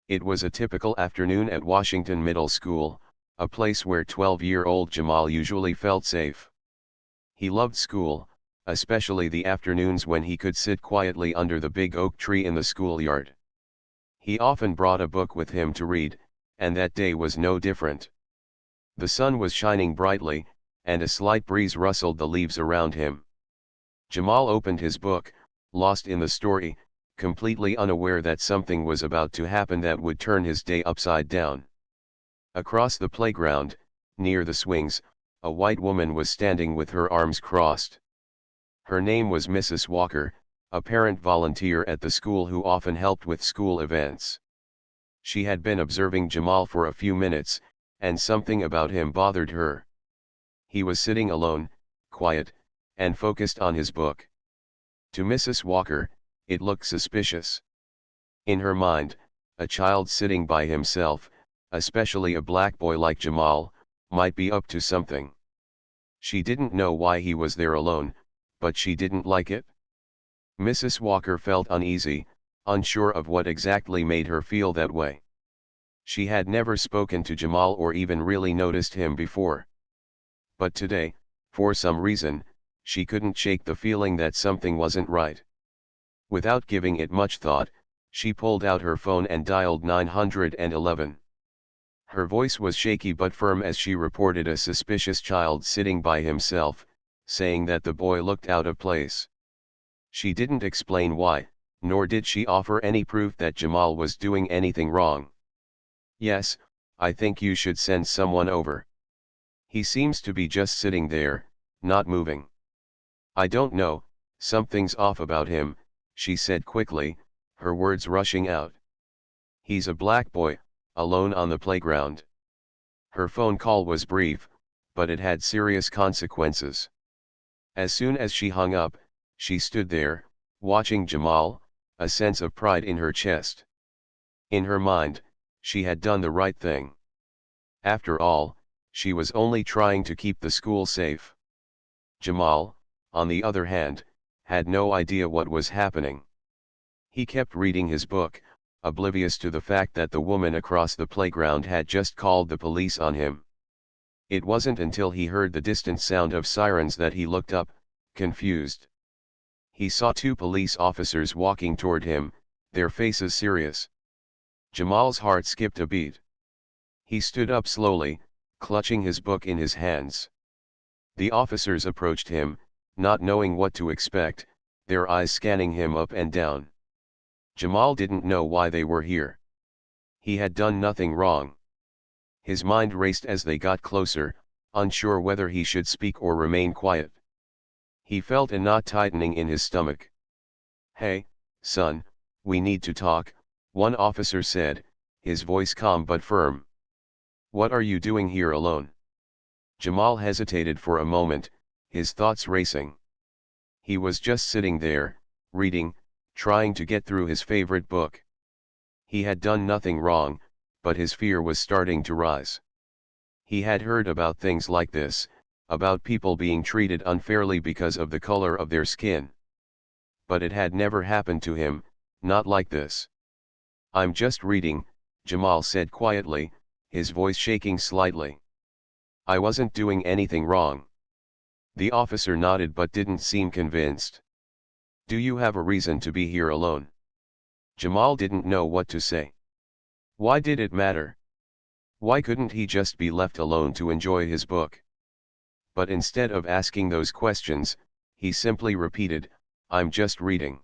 It was a typical afternoon at Washington Middle School, a place where 12-year-old Jamal usually felt safe. He loved school, especially the afternoons when he could sit quietly under the big oak tree in the schoolyard. He often brought a book with him to read, and that day was no different. The sun was shining brightly, and a slight breeze rustled the leaves around him. Jamal opened his book, lost in the story, completely unaware that something was about to happen that would turn his day upside down. Across the playground, near the swings, a white woman was standing with her arms crossed. Her name was Mrs. Walker, a parent volunteer at the school who often helped with school events. She had been observing Jamal for a few minutes, and something about him bothered her. He was sitting alone, quiet, and focused on his book. To Mrs. Walker, it looked suspicious. In her mind, a child sitting by himself, especially a black boy like Jamal, might be up to something. She didn't know why he was there alone, but she didn't like it. Mrs. Walker felt uneasy, unsure of what exactly made her feel that way. She had never spoken to Jamal or even really noticed him before. But today, for some reason, she couldn't shake the feeling that something wasn't right. Without giving it much thought, she pulled out her phone and dialed 911. Her voice was shaky but firm as she reported a suspicious child sitting by himself, saying that the boy looked out of place. She didn't explain why, nor did she offer any proof that Jamal was doing anything wrong. "Yes, I think you should send someone over. He seems to be just sitting there, not moving. I don't know, something's off about him," she said quickly, her words rushing out. "He's a black boy, alone on the playground." Her phone call was brief, but it had serious consequences. As soon as she hung up, she stood there, watching Jamal, a sense of pride in her chest. In her mind, she had done the right thing. After all, she was only trying to keep the school safe. Jamal, on the other hand, had no idea what was happening. He kept reading his book, oblivious to the fact that the woman across the playground had just called the police on him. It wasn't until he heard the distant sound of sirens that he looked up, confused. He saw two police officers walking toward him, their faces serious. Jamal's heart skipped a beat. He stood up slowly, clutching his book in his hands. The officers approached him, not knowing what to expect, their eyes scanning him up and down. Jamal didn't know why they were here. He had done nothing wrong. His mind raced as they got closer, unsure whether he should speak or remain quiet. He felt a knot tightening in his stomach. "Hey, son, we need to talk," one officer said, his voice calm but firm. "What are you doing here alone?" Jamal hesitated for a moment, his thoughts racing. He was just sitting there, reading, trying to get through his favorite book. He had done nothing wrong, but his fear was starting to rise. He had heard about things like this, about people being treated unfairly because of the color of their skin. But it had never happened to him, not like this. "I'm just reading," Jamal said quietly, his voice shaking slightly. "I wasn't doing anything wrong." The officer nodded but didn't seem convinced. "Do you have a reason to be here alone?" Jamal didn't know what to say. Why did it matter? Why couldn't he just be left alone to enjoy his book? But instead of asking those questions, he simply repeated, "I'm just reading."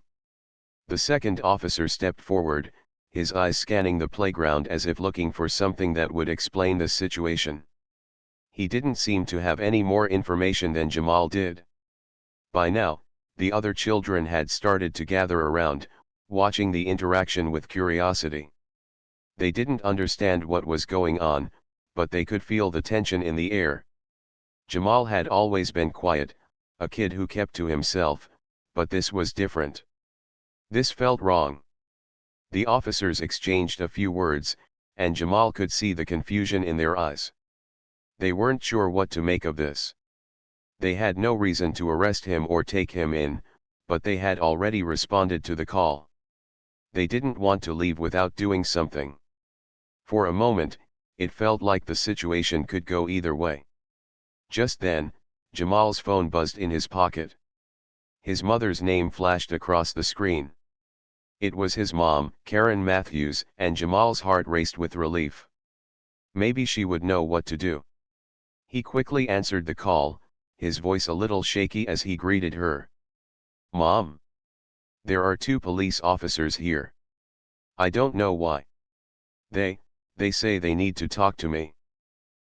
The second officer stepped forward, his eyes scanning the playground as if looking for something that would explain the situation. He didn't seem to have any more information than Jamal did. By now, the other children had started to gather around, watching the interaction with curiosity. They didn't understand what was going on, but they could feel the tension in the air. Jamal had always been quiet, a kid who kept to himself, but this was different. This felt wrong. The officers exchanged a few words, and Jamal could see the confusion in their eyes. They weren't sure what to make of this. They had no reason to arrest him or take him in, but they had already responded to the call. They didn't want to leave without doing something. For a moment, it felt like the situation could go either way. Just then, Jamal's phone buzzed in his pocket. His mother's name flashed across the screen. It was his mom, Karen Matthews, and Jamal's heart raced with relief. Maybe she would know what to do. He quickly answered the call, his voice a little shaky as he greeted her. "Mom. There are 2 police officers here. I don't know why. They say they need to talk to me."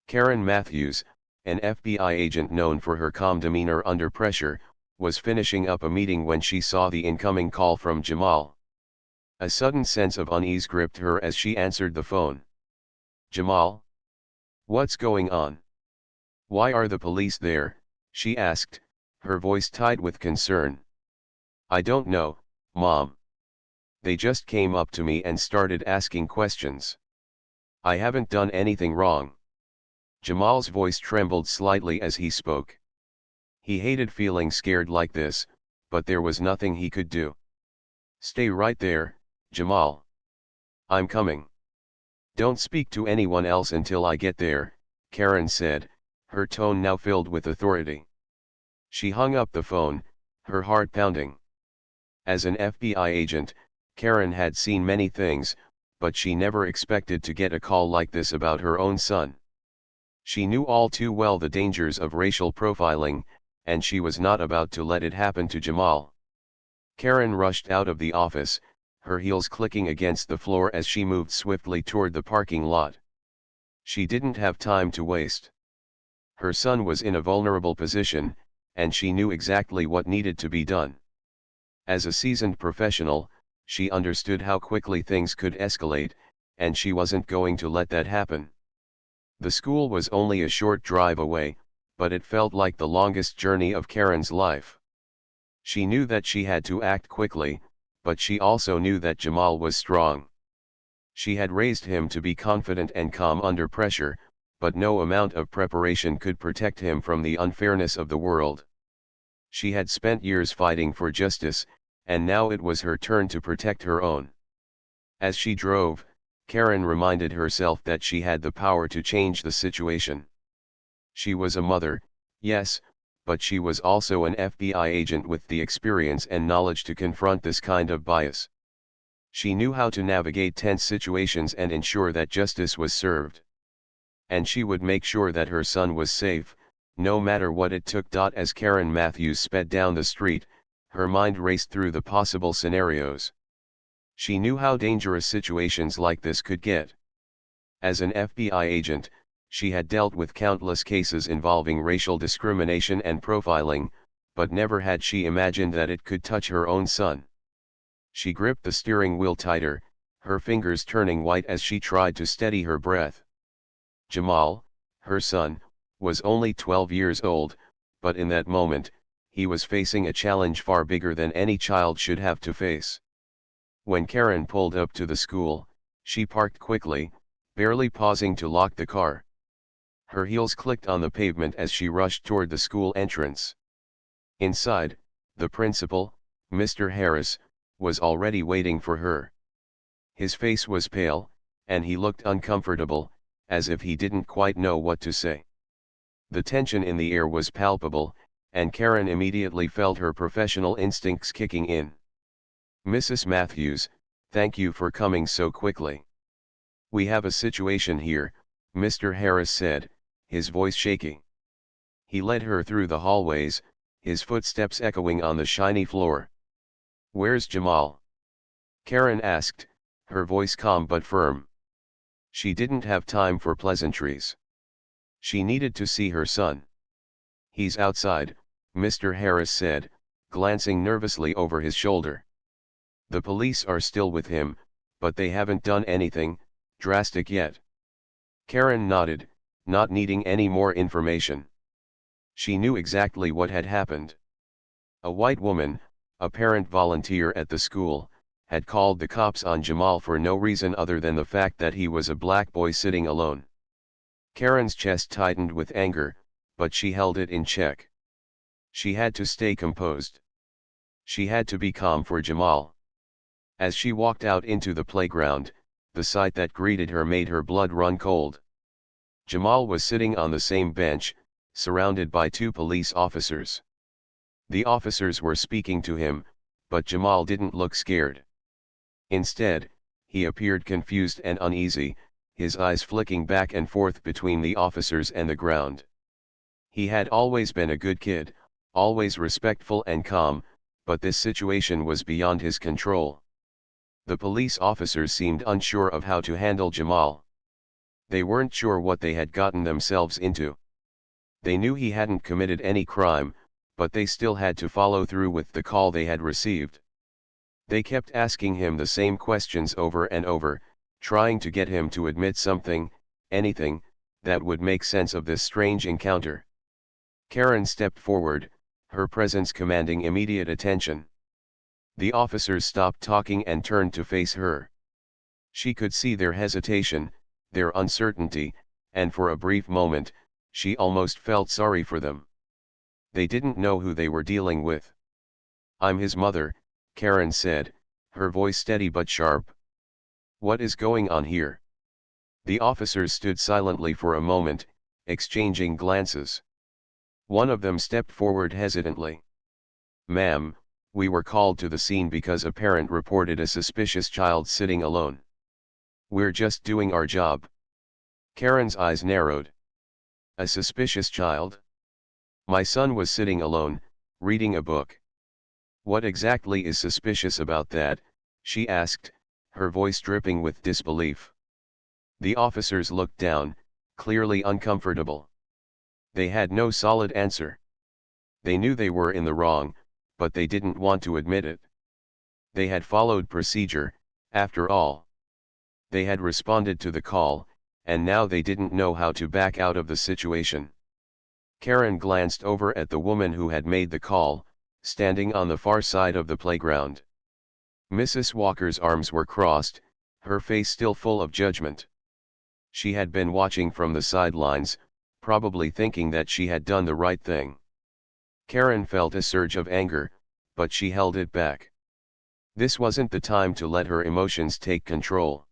Karen Matthews, an FBI agent known for her calm demeanor under pressure, was finishing up a meeting when she saw the incoming call from Jamal. A sudden sense of unease gripped her as she answered the phone. "Jamal? What's going on? Why are the police there?" she asked, her voice tight with concern. "I don't know, Mom. They just came up to me and started asking questions. I haven't done anything wrong." Jamal's voice trembled slightly as he spoke. He hated feeling scared like this, but there was nothing he could do. "Stay right there, Jamal. I'm coming. Don't speak to anyone else until I get there," Karen said, her tone now filled with authority. She hung up the phone, her heart pounding. As an FBI agent, Karen had seen many things, but she never expected to get a call like this about her own son. She knew all too well the dangers of racial profiling, and she was not about to let it happen to Jamal. Karen rushed out of the office, her heels clicking against the floor as she moved swiftly toward the parking lot. She didn't have time to waste. Her son was in a vulnerable position, and she knew exactly what needed to be done. As a seasoned professional, she understood how quickly things could escalate, and she wasn't going to let that happen. The school was only a short drive away, but it felt like the longest journey of Karen's life. She knew that she had to act quickly, but she also knew that Jamal was strong. She had raised him to be confident and calm under pressure, but no amount of preparation could protect him from the unfairness of the world. She had spent years fighting for justice, and now it was her turn to protect her own. As she drove, Karen reminded herself that she had the power to change the situation. She was a mother, yes, but she was also an FBI agent with the experience and knowledge to confront this kind of bias. She knew how to navigate tense situations and ensure that justice was served. And she would make sure that her son was safe, no matter what it took. As Karen Matthews sped down the street, her mind raced through the possible scenarios. She knew how dangerous situations like this could get. As an FBI agent, she had dealt with countless cases involving racial discrimination and profiling, but never had she imagined that it could touch her own son. She gripped the steering wheel tighter, her fingers turning white as she tried to steady her breath. Jamal, her son, was only 12 years old, but in that moment, he was facing a challenge far bigger than any child should have to face. When Karen pulled up to the school, she parked quickly, barely pausing to lock the car. Her heels clicked on the pavement as she rushed toward the school entrance. Inside, the principal, Mr. Harris, was already waiting for her. His face was pale, and he looked uncomfortable, as if he didn't quite know what to say. The tension in the air was palpable, and Karen immediately felt her professional instincts kicking in. "Mrs. Matthews, thank you for coming so quickly. We have a situation here," Mr. Harris said, his voice shaking. He led her through the hallways, his footsteps echoing on the shiny floor. "Where's Jamal?" Karen asked, her voice calm but firm. She didn't have time for pleasantries. She needed to see her son. "He's outside," Mr. Harris said, glancing nervously over his shoulder. "The police are still with him, but they haven't done anything drastic yet." Karen nodded, not needing any more information. She knew exactly what had happened. A white woman, a parent volunteer at the school, had called the cops on Jamal for no reason other than the fact that he was a black boy sitting alone. Karen's chest tightened with anger, but she held it in check. She had to stay composed. She had to be calm for Jamal. As she walked out into the playground, the sight that greeted her made her blood run cold. Jamal was sitting on the same bench, surrounded by two police officers. The officers were speaking to him, but Jamal didn't look scared. Instead, he appeared confused and uneasy, his eyes flicking back and forth between the officers and the ground. He had always been a good kid, always respectful and calm, but this situation was beyond his control. The police officers seemed unsure of how to handle Jamal. They weren't sure what they had gotten themselves into. They knew he hadn't committed any crime, but they still had to follow through with the call they had received. They kept asking him the same questions over and over, trying to get him to admit something, anything, that would make sense of this strange encounter. Karen stepped forward, her presence commanding immediate attention. The officers stopped talking and turned to face her. She could see their hesitation, their uncertainty, and for a brief moment, she almost felt sorry for them. They didn't know who they were dealing with. "I'm his mother," Karen said, her voice steady but sharp. "What is going on here?" The officers stood silently for a moment, exchanging glances. One of them stepped forward hesitantly. "Ma'am, we were called to the scene because a parent reported a suspicious child sitting alone. We're just doing our job." Karen's eyes narrowed. "A suspicious child? My son was sitting alone, reading a book. What exactly is suspicious about that?" she asked, her voice dripping with disbelief. The officers looked down, clearly uncomfortable. They had no solid answer. They knew they were in the wrong, but they didn't want to admit it. They had followed procedure, after all. They had responded to the call, and now they didn't know how to back out of the situation. Karen glanced over at the woman who had made the call, standing on the far side of the playground. Mrs. Walker's arms were crossed, her face still full of judgment. She had been watching from the sidelines, probably thinking that she had done the right thing. Karen felt a surge of anger, but she held it back. This wasn't the time to let her emotions take control.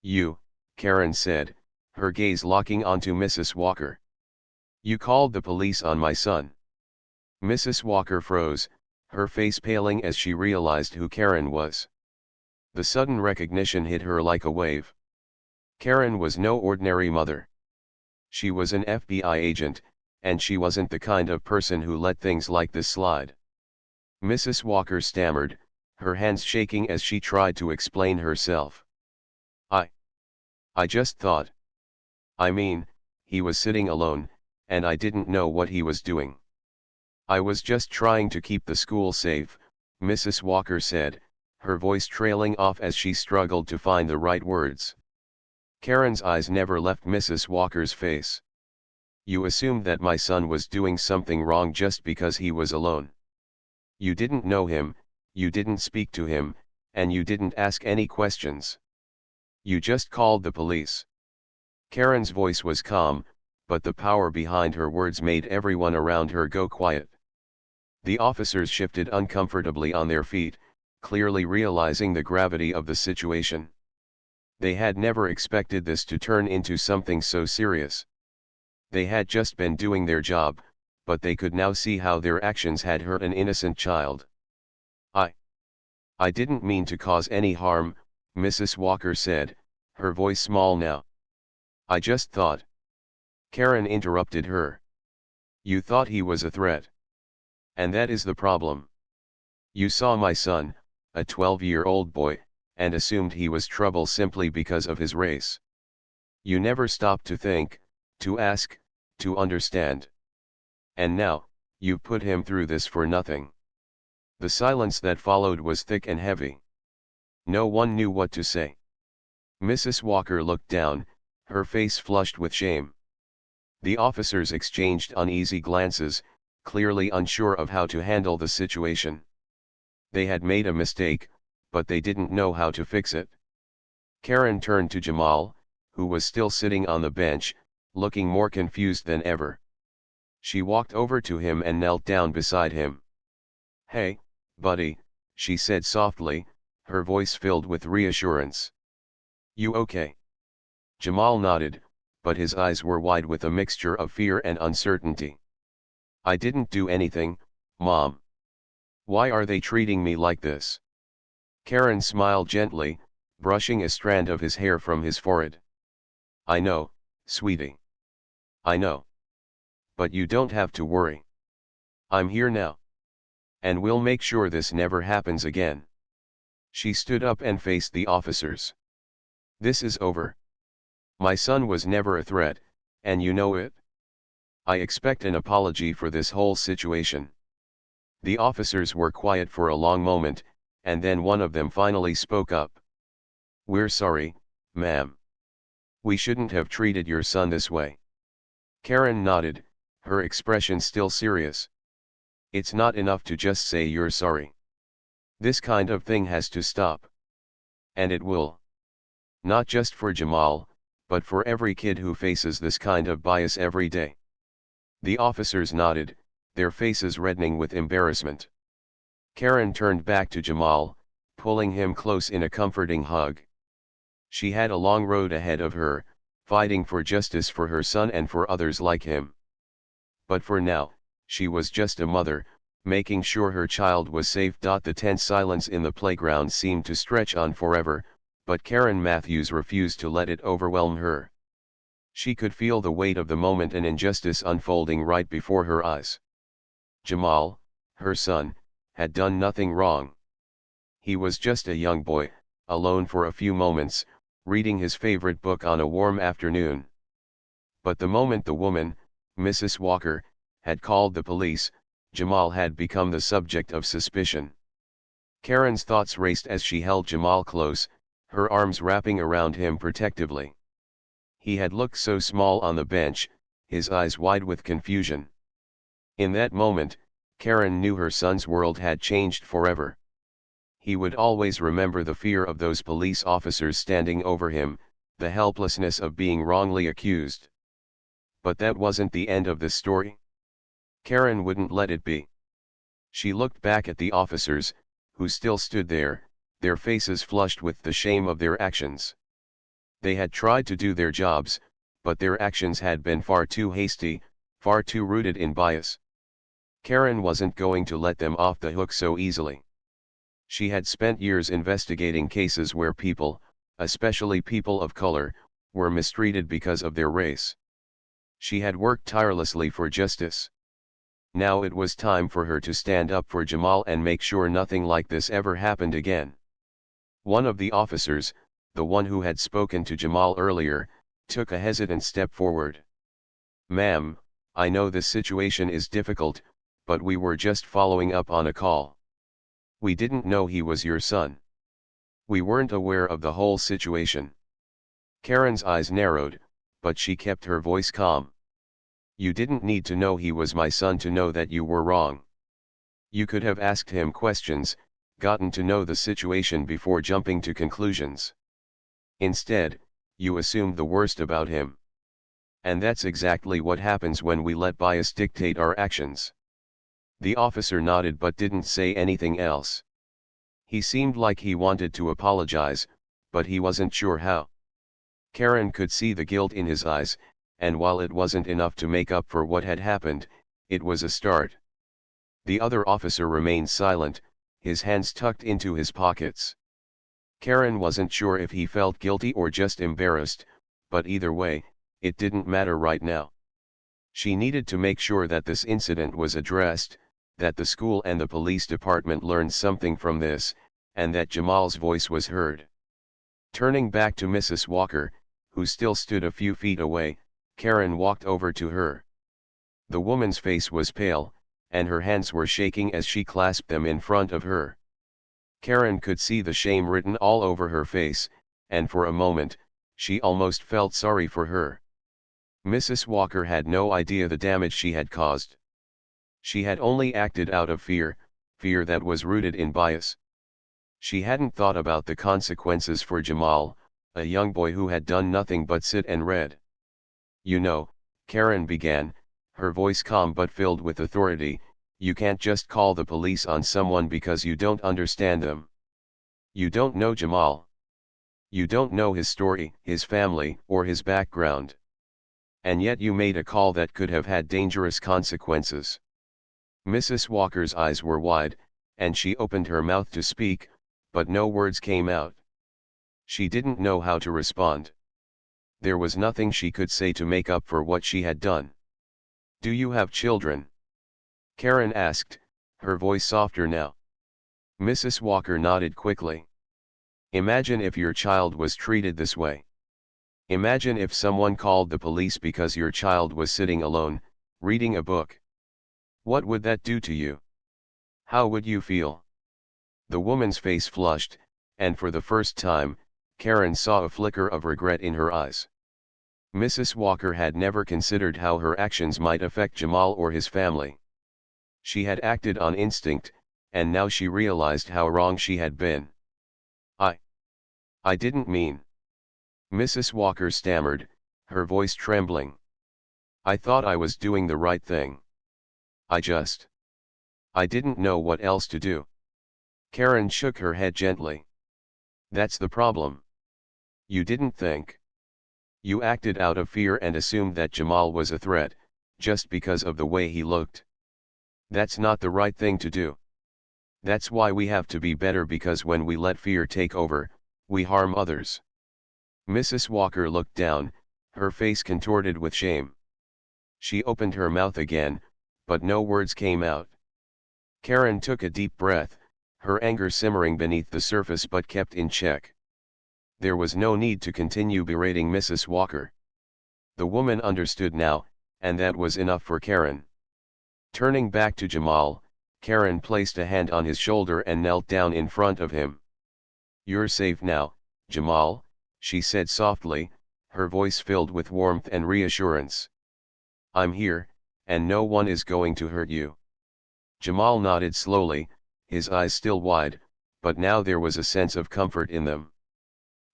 "You," Karen said, her gaze locking onto Mrs. Walker. "You called the police on my son." Mrs. Walker froze, her face paling as she realized who Karen was. The sudden recognition hit her like a wave. Karen was no ordinary mother. She was an FBI agent, and she wasn't the kind of person who let things like this slide. Mrs. Walker stammered, her hands shaking as she tried to explain herself. I just thought. I mean, he was sitting alone, and I didn't know what he was doing. I was just trying to keep the school safe," Mrs. Walker said, her voice trailing off as she struggled to find the right words. Karen's eyes never left Mrs. Walker's face. "You assumed that my son was doing something wrong just because he was alone. You didn't know him, you didn't speak to him, and you didn't ask any questions. You just called the police." Karen's voice was calm, but the power behind her words made everyone around her go quiet. The officers shifted uncomfortably on their feet, clearly realizing the gravity of the situation. They had never expected this to turn into something so serious. They had just been doing their job, but they could now see how their actions had hurt an innocent child. I didn't mean to cause any harm," Mrs. Walker said, her voice small now. "I just thought." Karen interrupted her. "You thought he was a threat. And that is the problem. You saw my son, a 12-year-old boy, and assumed he was trouble simply because of his race. You never stopped to think, to ask, to understand. And now, you've put him through this for nothing." The silence that followed was thick and heavy. No one knew what to say. Mrs. Walker looked down, her face flushed with shame. The officers exchanged uneasy glances, clearly unsure of how to handle the situation. They had made a mistake, but they didn't know how to fix it. Karen turned to Jamal, who was still sitting on the bench, looking more confused than ever. She walked over to him and knelt down beside him. "Hey, buddy," she said softly, her voice filled with reassurance. You okay? Jamal nodded, but his eyes were wide with a mixture of fear and uncertainty. I didn't do anything, Mom. Why are they treating me like this? Karen smiled gently, brushing a strand of his hair from his forehead. I know, sweetie. I know. But you don't have to worry. I'm here now. And we'll make sure this never happens again. She stood up and faced the officers. This is over. My son was never a threat, and you know it. I expect an apology for this whole situation. The officers were quiet for a long moment, and then one of them finally spoke up. We're sorry, ma'am. We shouldn't have treated your son this way. Karen nodded, her expression still serious. It's not enough to just say you're sorry. This kind of thing has to stop. And it will. Not just for Jamal, but for every kid who faces this kind of bias every day. The officers nodded, their faces reddening with embarrassment. Karen turned back to Jamal, pulling him close in a comforting hug. She had a long road ahead of her, fighting for justice for her son and for others like him. But for now, she was just a mother, making sure her child was safe. The tense silence in the playground seemed to stretch on forever, but Karen Matthews refused to let it overwhelm her. She could feel the weight of the moment and injustice unfolding right before her eyes. Jamal, her son, had done nothing wrong. He was just a young boy, alone for a few moments, reading his favorite book on a warm afternoon. But the moment the woman, Mrs. Walker, had called the police, Jamal had become the subject of suspicion. Karen's thoughts raced as she held Jamal close, her arms wrapping around him protectively. He had looked so small on the bench, his eyes wide with confusion. In that moment, Karen knew her son's world had changed forever. He would always remember the fear of those police officers standing over him, the helplessness of being wrongly accused. But that wasn't the end of the story. Karen wouldn't let it be. She looked back at the officers, who still stood there, their faces flushed with the shame of their actions. They had tried to do their jobs, but their actions had been far too hasty, far too rooted in bias. Karen wasn't going to let them off the hook so easily. She had spent years investigating cases where people, especially people of color, were mistreated because of their race. She had worked tirelessly for justice. Now it was time for her to stand up for Jamal and make sure nothing like this ever happened again. One of the officers, the one who had spoken to Jamal earlier, took a hesitant step forward. Ma'am, I know this situation is difficult, but we were just following up on a call. We didn't know he was your son. We weren't aware of the whole situation. Karen's eyes narrowed, but she kept her voice calm. You didn't need to know he was my son to know that you were wrong. You could have asked him questions, gotten to know the situation before jumping to conclusions. Instead, you assumed the worst about him. And that's exactly what happens when we let bias dictate our actions. The officer nodded but didn't say anything else. He seemed like he wanted to apologize, but he wasn't sure how. Karen could see the guilt in his eyes, and while it wasn't enough to make up for what had happened, it was a start. The other officer remained silent, his hands tucked into his pockets. Karen wasn't sure if he felt guilty or just embarrassed, but either way, it didn't matter right now. She needed to make sure that this incident was addressed, that the school and the police department learned something from this, and that Jamal's voice was heard. Turning back to Mrs. Walker, who still stood a few feet away, Karen walked over to her. The woman's face was pale, and her hands were shaking as she clasped them in front of her. Karen could see the shame written all over her face, and for a moment, she almost felt sorry for her. Mrs. Walker had no idea the damage she had caused. She had only acted out of fear, fear that was rooted in bias. She hadn't thought about the consequences for Jamal, a young boy who had done nothing but sit and read. You know, Karen began, her voice calm but filled with authority, you can't just call the police on someone because you don't understand them. You don't know Jamal. You don't know his story, his family, or his background. And yet you made a call that could have had dangerous consequences. Mrs. Walker's eyes were wide, and she opened her mouth to speak, but no words came out. She didn't know how to respond. There was nothing she could say to make up for what she had done. "Do you have children?" Karen asked, her voice softer now. Mrs. Walker nodded quickly. "Imagine if your child was treated this way. Imagine if someone called the police because your child was sitting alone, reading a book. What would that do to you? How would you feel?" The woman's face flushed, and for the first time, Karen saw a flicker of regret in her eyes. Mrs. Walker had never considered how her actions might affect Jamal or his family. She had acted on instinct, and now she realized how wrong she had been. I didn't mean." Mrs. Walker stammered, her voice trembling. "I thought I was doing the right thing. I didn't know what else to do." Karen shook her head gently. "That's the problem. You didn't think. You acted out of fear and assumed that Jamal was a threat, just because of the way he looked. That's not the right thing to do. That's why we have to be better, because when we let fear take over, we harm others." Mrs. Walker looked down, her face contorted with shame. She opened her mouth again, but no words came out. Karen took a deep breath, her anger simmering beneath the surface but kept in check. There was no need to continue berating Mrs. Walker. The woman understood now, and that was enough for Karen. Turning back to Jamal, Karen placed a hand on his shoulder and knelt down in front of him. "You're safe now, Jamal," she said softly, her voice filled with warmth and reassurance. "I'm here, and no one is going to hurt you." Jamal nodded slowly, his eyes still wide, but now there was a sense of comfort in them.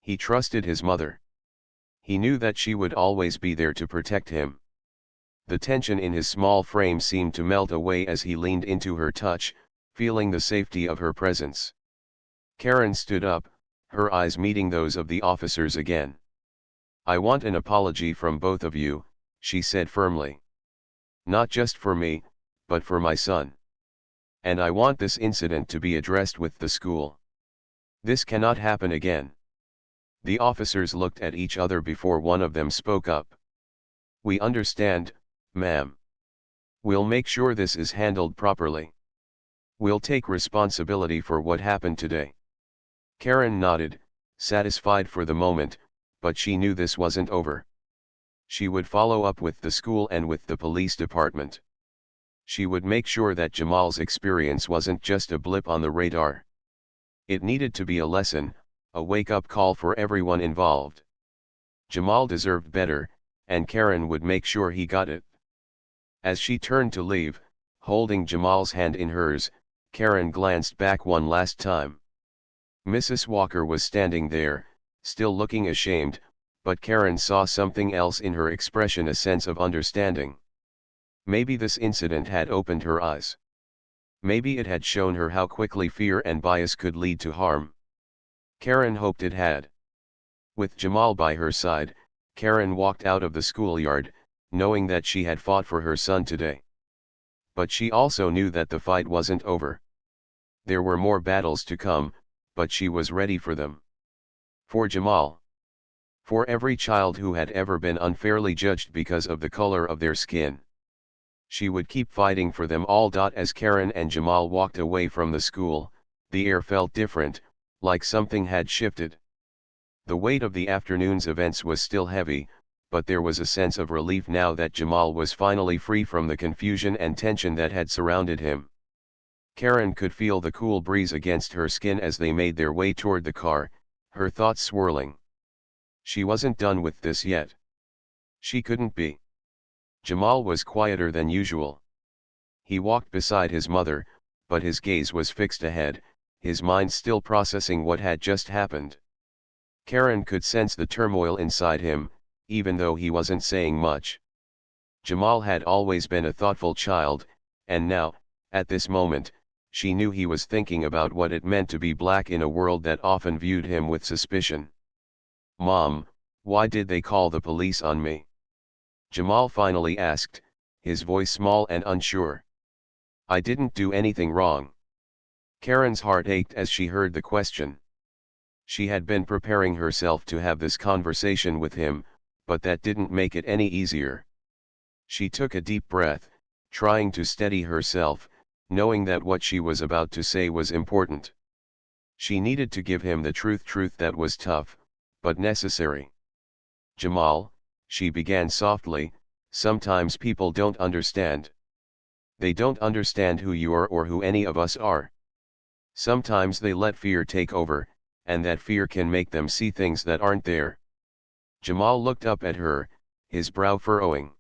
He trusted his mother. He knew that she would always be there to protect him. The tension in his small frame seemed to melt away as he leaned into her touch, feeling the safety of her presence. Karen stood up, her eyes meeting those of the officers again. "I want an apology from both of you," she said firmly. "Not just for me, but for my son. And I want this incident to be addressed with the school. This cannot happen again." The officers looked at each other before one of them spoke up. "We understand, ma'am. We'll make sure this is handled properly. We'll take responsibility for what happened today." Karen nodded, satisfied for the moment, but she knew this wasn't over. She would follow up with the school and with the police department. She would make sure that Jamal's experience wasn't just a blip on the radar. It needed to be a lesson, a wake-up call for everyone involved. Jamal deserved better, and Karen would make sure he got it. As she turned to leave, holding Jamal's hand in hers, Karen glanced back one last time. Mrs. Walker was standing there, still looking ashamed, but Karen saw something else in her expression, a sense of understanding. Maybe this incident had opened her eyes. Maybe it had shown her how quickly fear and bias could lead to harm. Karen hoped it had. With Jamal by her side, Karen walked out of the schoolyard, knowing that she had fought for her son today. But she also knew that the fight wasn't over. There were more battles to come, but she was ready for them. For Jamal. For every child who had ever been unfairly judged because of the color of their skin. She would keep fighting for them all. As Karen and Jamal walked away from the school, the air felt different, like something had shifted. The weight of the afternoon's events was still heavy, but there was a sense of relief now that Jamal was finally free from the confusion and tension that had surrounded him. Karen could feel the cool breeze against her skin as they made their way toward the car, her thoughts swirling. She wasn't done with this yet. She couldn't be. Jamal was quieter than usual. He walked beside his mother, but his gaze was fixed ahead, his mind still processing what had just happened. Karen could sense the turmoil inside him, even though he wasn't saying much. Jamal had always been a thoughtful child, and now, at this moment, she knew he was thinking about what it meant to be black in a world that often viewed him with suspicion. "Mom, why did they call the police on me?" Jamal finally asked, his voice small and unsure. "I didn't do anything wrong." Karen's heart ached as she heard the question. She had been preparing herself to have this conversation with him, but that didn't make it any easier. She took a deep breath, trying to steady herself, knowing that what she was about to say was important. She needed to give him the truth that was tough, but necessary. "Jamal," she began softly, "sometimes people don't understand. They don't understand who you are or who any of us are. Sometimes they let fear take over, and that fear can make them see things that aren't there." Jamal looked up at her, his brow furrowing.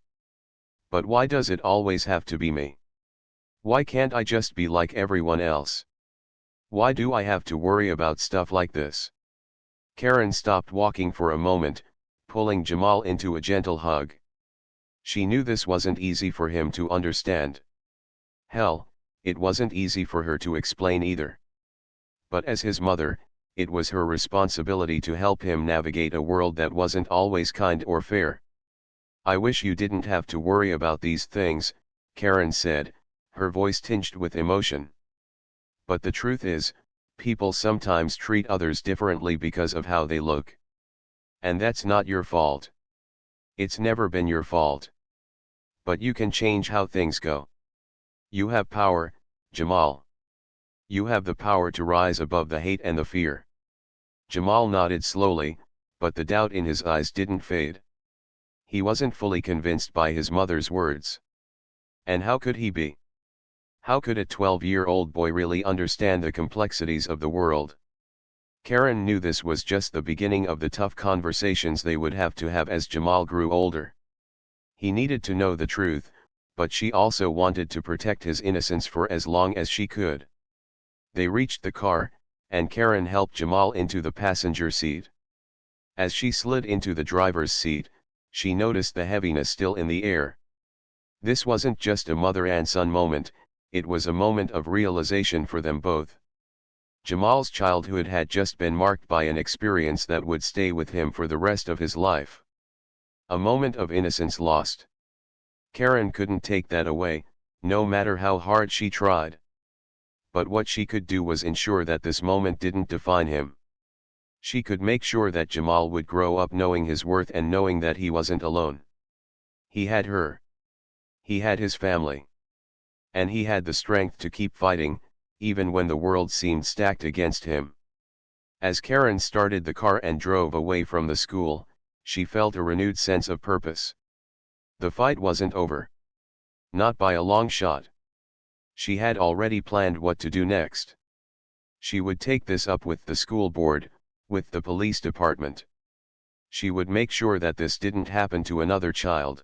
"But why does it always have to be me? Why can't I just be like everyone else? Why do I have to worry about stuff like this?" Karen stopped walking for a moment, pulling Jamal into a gentle hug. She knew this wasn't easy for him to understand. Hell, it wasn't easy for her to explain either. But as his mother, it was her responsibility to help him navigate a world that wasn't always kind or fair. "I wish you didn't have to worry about these things," Karen said, her voice tinged with emotion. "But the truth is, people sometimes treat others differently because of how they look. And that's not your fault. It's never been your fault. But you can change how things go. You have power, Jamal. You have the power to rise above the hate and the fear." Jamal nodded slowly, but the doubt in his eyes didn't fade. He wasn't fully convinced by his mother's words. And how could he be? How could a 12-year-old boy really understand the complexities of the world? Karen knew this was just the beginning of the tough conversations they would have to have as Jamal grew older. He needed to know the truth, but she also wanted to protect his innocence for as long as she could. They reached the car, and Karen helped Jamal into the passenger seat. As she slid into the driver's seat, she noticed the heaviness still in the air. This wasn't just a mother and son moment, it was a moment of realization for them both. Jamal's childhood had just been marked by an experience that would stay with him for the rest of his life. A moment of innocence lost. Karen couldn't take that away, no matter how hard she tried. But what she could do was ensure that this moment didn't define him. She could make sure that Jamal would grow up knowing his worth and knowing that he wasn't alone. He had her. He had his family. And he had the strength to keep fighting, even when the world seemed stacked against him. As Karen started the car and drove away from the school, she felt a renewed sense of purpose. The fight wasn't over. Not by a long shot. She had already planned what to do next. She would take this up with the school board, with the police department. She would make sure that this didn't happen to another child.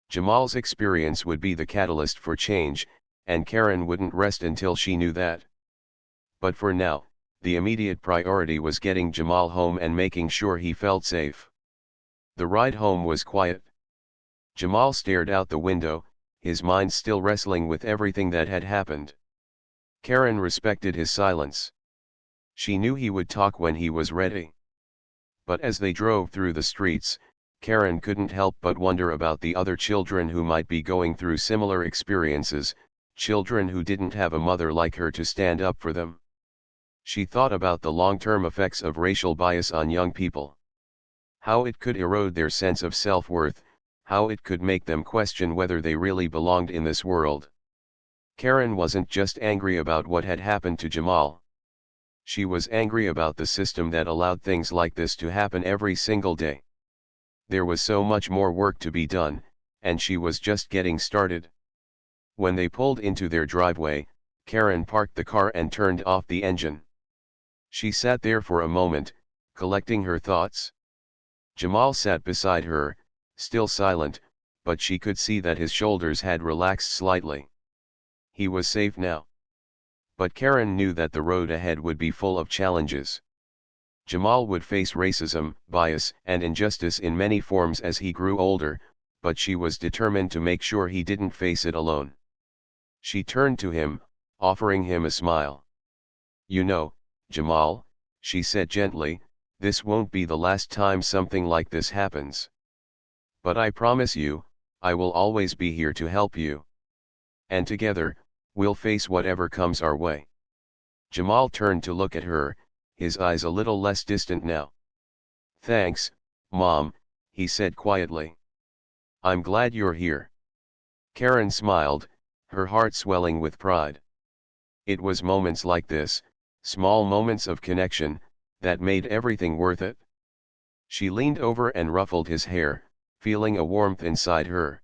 Jamal's experience would be the catalyst for change, and Karen wouldn't rest until she knew that. But for now, the immediate priority was getting Jamal home and making sure he felt safe. The ride home was quiet. Jamal stared out the window, his mind still wrestling with everything that had happened. Karen respected his silence. She knew he would talk when he was ready. But as they drove through the streets, Karen couldn't help but wonder about the other children who might be going through similar experiences, children who didn't have a mother like her to stand up for them. She thought about the long-term effects of racial bias on young people. How it could erode their sense of self-worth, how it could make them question whether they really belonged in this world. Karen wasn't just angry about what had happened to Jamal. She was angry about the system that allowed things like this to happen every single day. There was so much more work to be done, and she was just getting started. When they pulled into their driveway, Karen parked the car and turned off the engine. She sat there for a moment, collecting her thoughts. Jamal sat beside her, still silent, but she could see that his shoulders had relaxed slightly. He was safe now. But Karen knew that the road ahead would be full of challenges. Jamal would face racism, bias, and injustice in many forms as he grew older, but she was determined to make sure he didn't face it alone. She turned to him, offering him a smile. "You know, Jamal," she said gently, This won't be the last time something like this happens. But I promise you, I will always be here to help you. And together, we'll face whatever comes our way. Jamal turned to look at her, his eyes a little less distant now. Thanks, Mom, he said quietly. I'm glad you're here. Karen smiled, her heart swelling with pride. It was moments like this, small moments of connection, that made everything worth it. She leaned over and ruffled his hair, feeling a warmth inside her.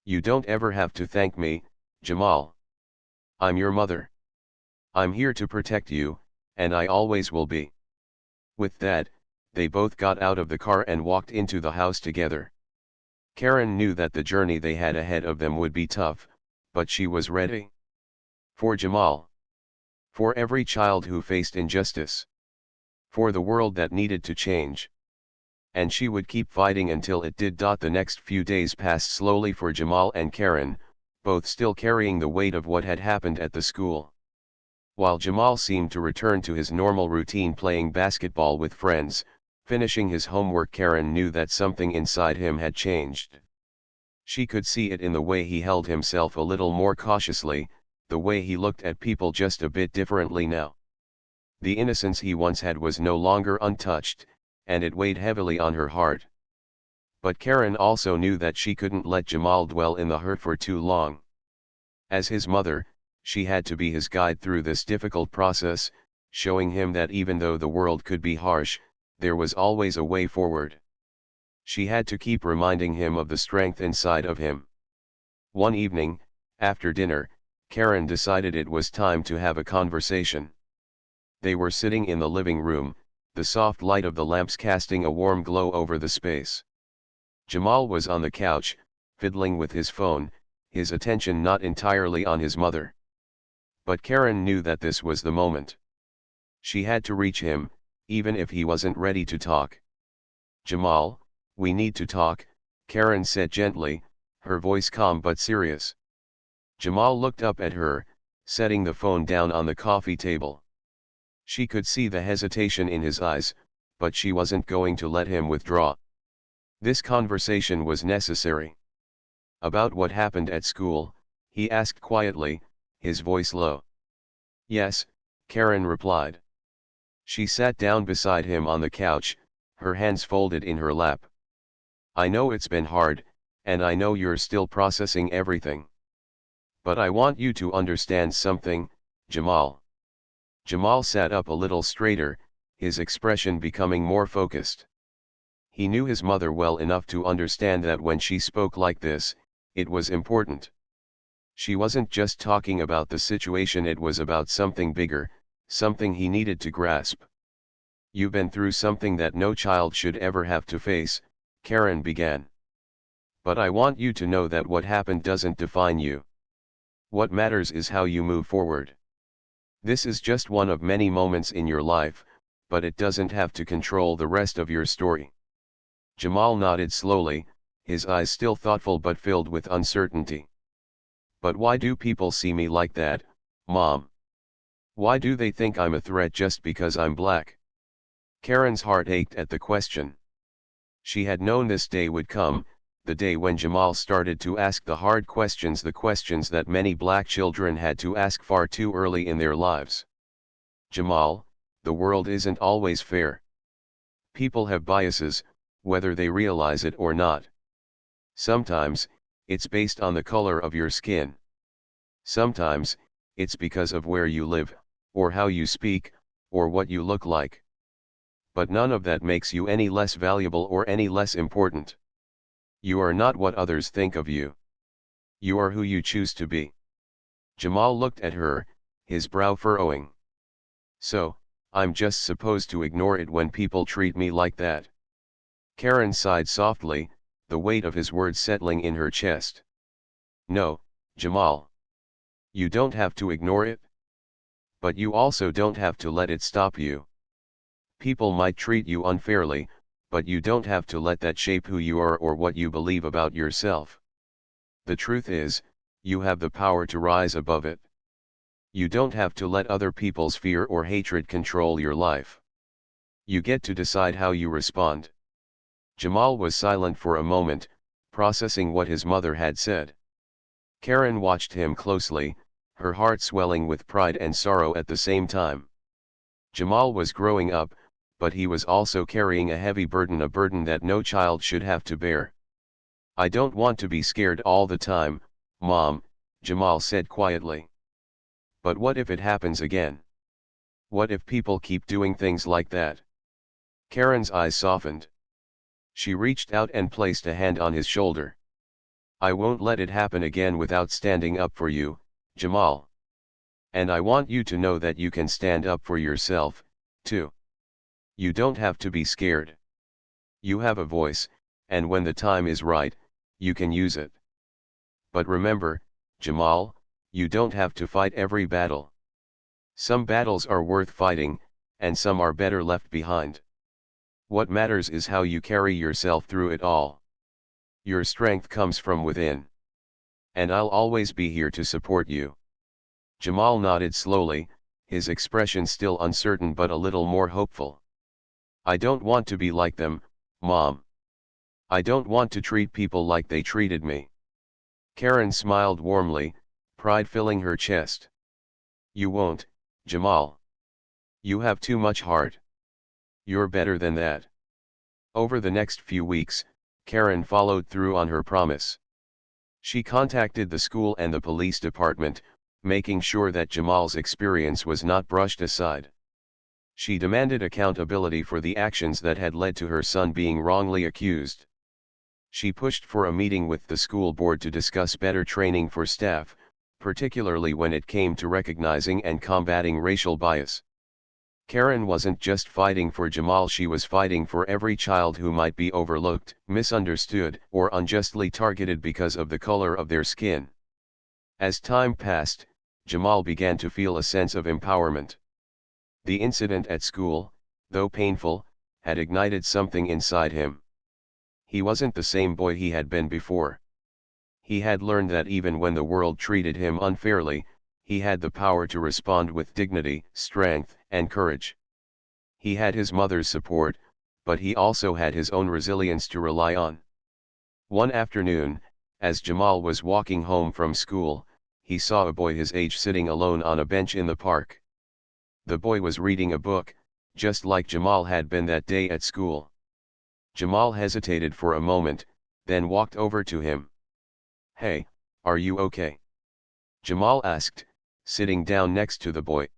You don't ever have to thank me, Jamal. I'm your mother. I'm here to protect you, and I always will be. With that, they both got out of the car and walked into the house together. Karen knew that the journey they had ahead of them would be tough, but she was ready. For Jamal. For every child who faced injustice. For the world that needed to change. And she would keep fighting until it did. The next few days passed slowly for Jamal and Karen, both still carrying the weight of what had happened at the school. While Jamal seemed to return to his normal routine, playing basketball with friends, finishing his homework, Karen knew that something inside him had changed. She could see it in the way he held himself a little more cautiously, the way he looked at people just a bit differently now. The innocence he once had was no longer untouched, and it weighed heavily on her heart. But Karen also knew that she couldn't let Jamal dwell in the hurt for too long. As his mother, she had to be his guide through this difficult process, showing him that even though the world could be harsh, there was always a way forward. She had to keep reminding him of the strength inside of him. One evening, after dinner, Karen decided it was time to have a conversation. They were sitting in the living room, the soft light of the lamps casting a warm glow over the space. Jamal was on the couch, fiddling with his phone, his attention not entirely on his mother. But Karen knew that this was the moment. She had to reach him, even if he wasn't ready to talk. Jamal, we need to talk, Karen said gently, her voice calm but serious. Jamal looked up at her, setting the phone down on the coffee table. She could see the hesitation in his eyes, but she wasn't going to let him withdraw. This conversation was necessary. About what happened at school, he asked quietly, his voice low. Yes, Karen replied. She sat down beside him on the couch, her hands folded in her lap. I know it's been hard, and I know you're still processing everything. But I want you to understand something, Jamal. Jamal sat up a little straighter, his expression becoming more focused. He knew his mother well enough to understand that when she spoke like this, it was important. She wasn't just talking about the situation, it was about something bigger, something he needed to grasp. You've been through something that no child should ever have to face, Karen began. But I want you to know that what happened doesn't define you. What matters is how you move forward. This is just one of many moments in your life, but it doesn't have to control the rest of your story. Jamal nodded slowly, his eyes still thoughtful but filled with uncertainty. But why do people see me like that, Mom? Why do they think I'm a threat just because I'm black? Karen's heart ached at the question. She had known this day would come, the day when Jamal started to ask the hard questions, the questions that many black children had to ask far too early in their lives. Jamal, the world isn't always fair. People have biases, whether they realize it or not. Sometimes, it's based on the color of your skin. Sometimes, it's because of where you live, or how you speak, or what you look like. But none of that makes you any less valuable or any less important. You are not what others think of you. You are who you choose to be. Jamal looked at her, his brow furrowing. So, I'm just supposed to ignore it when people treat me like that? Karen sighed softly, the weight of his words settling in her chest. No, Jamal. You don't have to ignore it. But you also don't have to let it stop you. People might treat you unfairly, but you don't have to let that shape who you are or what you believe about yourself. The truth is, you have the power to rise above it. You don't have to let other people's fear or hatred control your life. You get to decide how you respond. Jamal was silent for a moment, processing what his mother had said. Karen watched him closely, her heart swelling with pride and sorrow at the same time. Jamal was growing up, but he was also carrying a heavy burden, a burden that no child should have to bear. I don't want to be scared all the time, Mom, Jamal said quietly. But what if it happens again? What if people keep doing things like that? Karen's eyes softened. She reached out and placed a hand on his shoulder. I won't let it happen again without standing up for you, Jamal. And I want you to know that you can stand up for yourself, too. You don't have to be scared. You have a voice, and when the time is right, you can use it. But remember, Jamal, you don't have to fight every battle. Some battles are worth fighting, and some are better left behind. What matters is how you carry yourself through it all. Your strength comes from within. And I'll always be here to support you. Jamal nodded slowly, his expression still uncertain but a little more hopeful. I don't want to be like them, Mom. I don't want to treat people like they treated me. Karen smiled warmly, pride filling her chest. You won't, Jamal. You have too much heart. You're better than that. Over the next few weeks, Karen followed through on her promise. She contacted the school and the police department, making sure that Jamal's experience was not brushed aside. She demanded accountability for the actions that had led to her son being wrongly accused. She pushed for a meeting with the school board to discuss better training for staff, particularly when it came to recognizing and combating racial bias. Karen wasn't just fighting for Jamal, she was fighting for every child who might be overlooked, misunderstood, or unjustly targeted because of the color of their skin. As time passed, Jamal began to feel a sense of empowerment. The incident at school, though painful, had ignited something inside him. He wasn't the same boy he had been before. He had learned that even when the world treated him unfairly, he had the power to respond with dignity, strength, and courage. He had his mother's support, but he also had his own resilience to rely on. One afternoon, as Jamal was walking home from school, he saw a boy his age sitting alone on a bench in the park. The boy was reading a book, just like Jamal had been that day at school. Jamal hesitated for a moment, then walked over to him. Hey, are you okay? Jamal asked, sitting down next to the boy.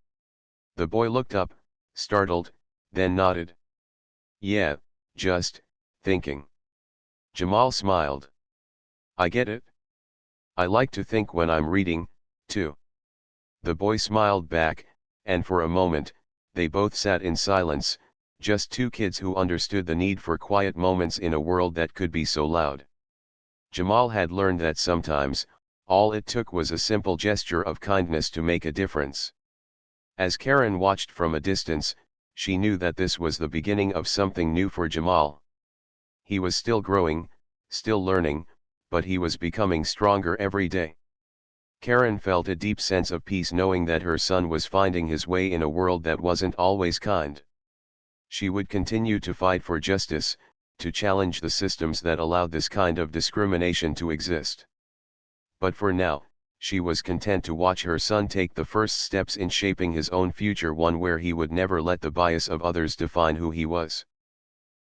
The boy looked up, startled, then nodded. Yeah, just thinking. Jamal smiled. I get it. I like to think when I'm reading, too. The boy smiled back, and for a moment, they both sat in silence, just two kids who understood the need for quiet moments in a world that could be so loud. Jamal had learned that sometimes, all it took was a simple gesture of kindness to make a difference. As Karen watched from a distance, she knew that this was the beginning of something new for Jamal. He was still growing, still learning, but he was becoming stronger every day. Karen felt a deep sense of peace knowing that her son was finding his way in a world that wasn't always kind. She would continue to fight for justice, to challenge the systems that allowed this kind of discrimination to exist. But for now, she was content to watch her son take the first steps in shaping his own future, one where he would never let the bias of others define who he was.